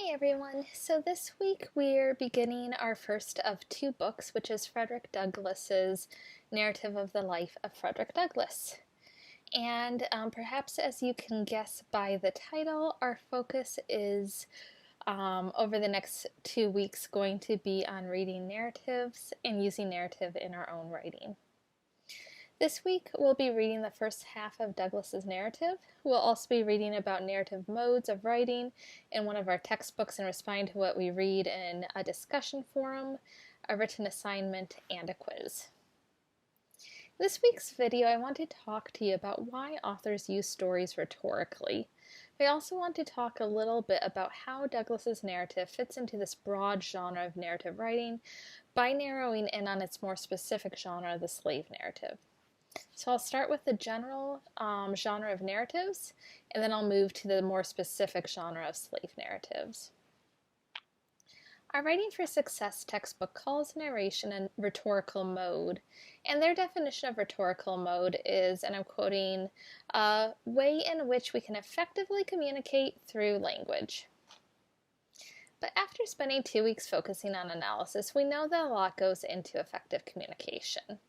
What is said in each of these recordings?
Hey everyone! So this week we're beginning our first of two books, which is Frederick Douglass's Narrative of the Life of Frederick Douglass. And perhaps as you can guess by the title, our focus is over the next 2 weeks going to be on reading narratives and using narrative in our own writing. This week we'll be reading the first half of Douglass's narrative. We'll also be reading about narrative modes of writing in one of our textbooks and responding to what we read in a discussion forum, a written assignment, and a quiz. In this week's video, I want to talk to you about why authors use stories rhetorically. I also want to talk a little bit about how Douglass's narrative fits into this broad genre of narrative writing by narrowing in on its more specific genre, the slave narrative. So I'll start with the general genre of narratives, and then I'll move to the more specific genre of slave narratives. Our Writing for Success textbook calls narration a rhetorical mode, and their definition of rhetorical mode is, and I'm quoting, a way in which we can effectively communicate through language. But after spending 2 weeks focusing on analysis, we know that a lot goes into effective communication.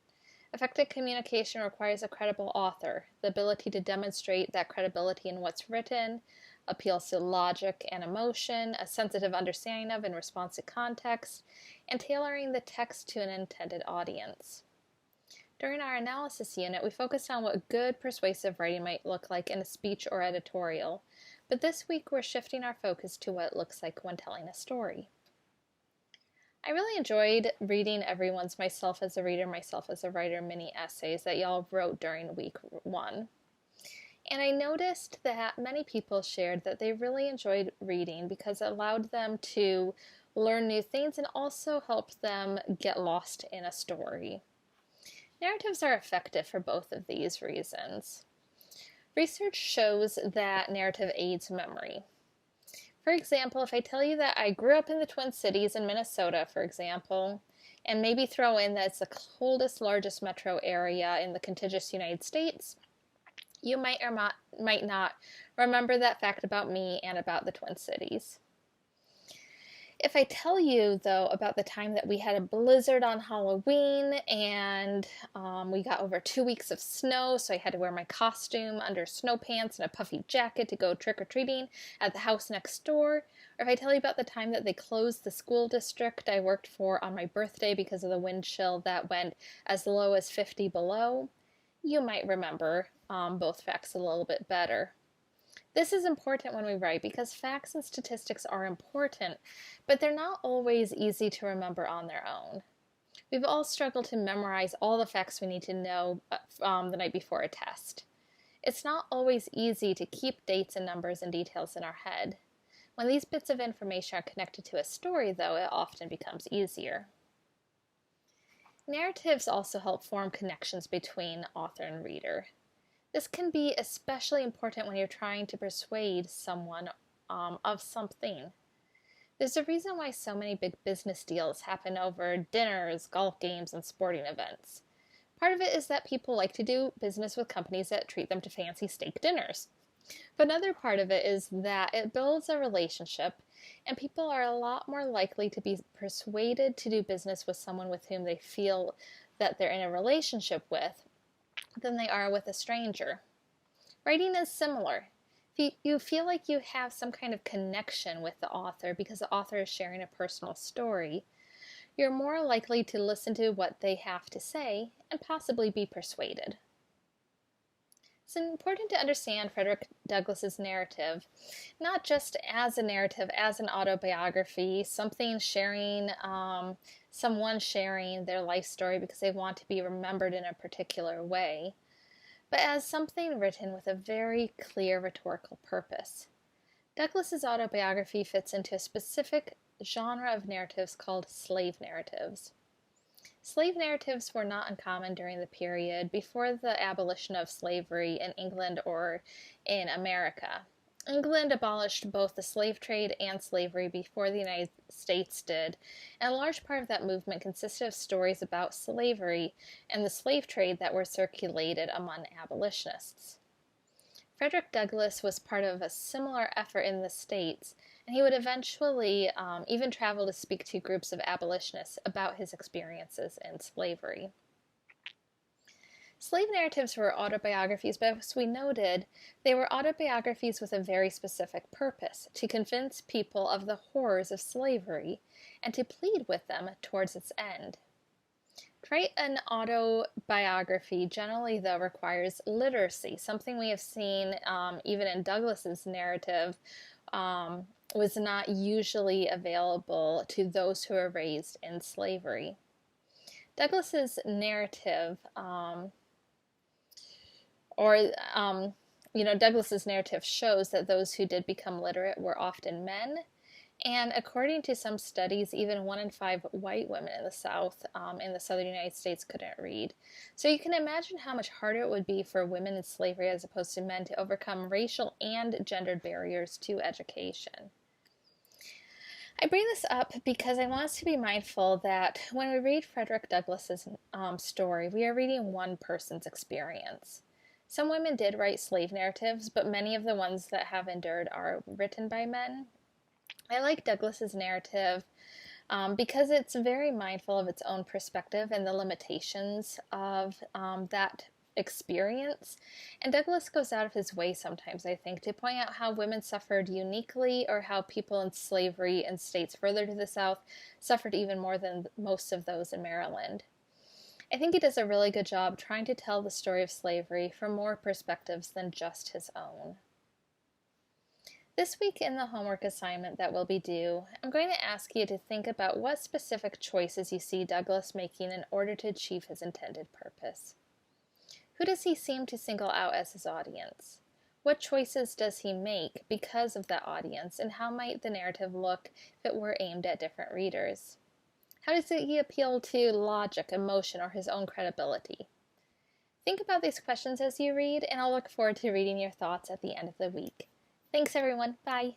Effective communication requires a credible author, the ability to demonstrate that credibility in what's written, appeals to logic and emotion, a sensitive understanding of and response to context, and tailoring the text to an intended audience. During our analysis unit, we focused on what good persuasive writing might look like in a speech or editorial, but this week we're shifting our focus to what it looks like when telling a story. I really enjoyed reading everyone's Myself as a Reader, Myself as a Writer mini essays that y'all wrote during week 1. And I noticed that many people shared that they really enjoyed reading because it allowed them to learn new things and also helped them get lost in a story. Narratives are effective for both of these reasons. Research shows that narrative aids memory. For example, if I tell you that I grew up in the Twin Cities in Minnesota, for example, and maybe throw in that it's the coldest, largest metro area in the contiguous United States, you might or might not remember that fact about me and about the Twin Cities. If I tell you, though, about the time that we had a blizzard on Halloween and we got over 2 weeks of snow, so I had to wear my costume under snow pants and a puffy jacket to go trick-or-treating at the house next door, or if I tell you about the time that they closed the school district I worked for on my birthday because of the wind chill that went as low as 50 below, you might remember both facts a little bit better. This is important when we write because facts and statistics are important, but they're not always easy to remember on their own. We've all struggled to memorize all the facts we need to know the night before a test. It's not always easy to keep dates and numbers and details in our head. When these bits of information are connected to a story, though, it often becomes easier. Narratives also help form connections between author and reader. This can be especially important when you're trying to persuade someone of something. There's a reason why so many big business deals happen over dinners, golf games, and sporting events. Part of it is that people like to do business with companies that treat them to fancy steak dinners. But another part of it is that it builds a relationship, and people are a lot more likely to be persuaded to do business with someone with whom they feel that they're in a relationship with than they are with a stranger. Writing is similar. If you feel like you have some kind of connection with the author because the author is sharing a personal story, you're more likely to listen to what they have to say and possibly be persuaded. It's important to understand Frederick Douglass's narrative, not just as a narrative, as an autobiography, someone sharing their life story because they want to be remembered in a particular way, but as something written with a very clear rhetorical purpose. Douglass's autobiography fits into a specific genre of narratives called slave narratives. Slave narratives were not uncommon during the period before the abolition of slavery in England or in America. England abolished both the slave trade and slavery before the United States did, and a large part of that movement consisted of stories about slavery and the slave trade that were circulated among abolitionists. Frederick Douglass was part of a similar effort in the States, and he would eventually even travel to speak to groups of abolitionists about his experiences in slavery. Slave narratives were autobiographies, but as we noted, they were autobiographies with a very specific purpose, to convince people of the horrors of slavery and to plead with them towards its end. To write an autobiography generally, though, requires literacy, something we have seen even in Douglass's narrative was not usually available to those who were raised in slavery. Douglass's narrative, Douglass's narrative shows that those who did become literate were often men. And according to some studies, even 1 in 5 white women in the South, in the southern United States, couldn't read. So you can imagine how much harder it would be for women in slavery as opposed to men to overcome racial and gendered barriers to education. I bring this up because I want us to be mindful that when we read Frederick Douglass's story, we are reading one person's experience. Some women did write slave narratives, but many of the ones that have endured are written by men. I like Douglass's narrative because it's very mindful of its own perspective and the limitations of that experience. And Douglass goes out of his way sometimes, I think, to point out how women suffered uniquely or how people in slavery in states further to the South suffered even more than most of those in Maryland. I think he does a really good job trying to tell the story of slavery from more perspectives than just his own. This week in the homework assignment that will be due, I'm going to ask you to think about what specific choices you see Douglass making in order to achieve his intended purpose. Who does he seem to single out as his audience? What choices does he make because of that audience, and how might the narrative look if it were aimed at different readers? How does he appeal to logic, emotion, or his own credibility? Think about these questions as you read, and I'll look forward to reading your thoughts at the end of the week. Thanks, everyone. Bye.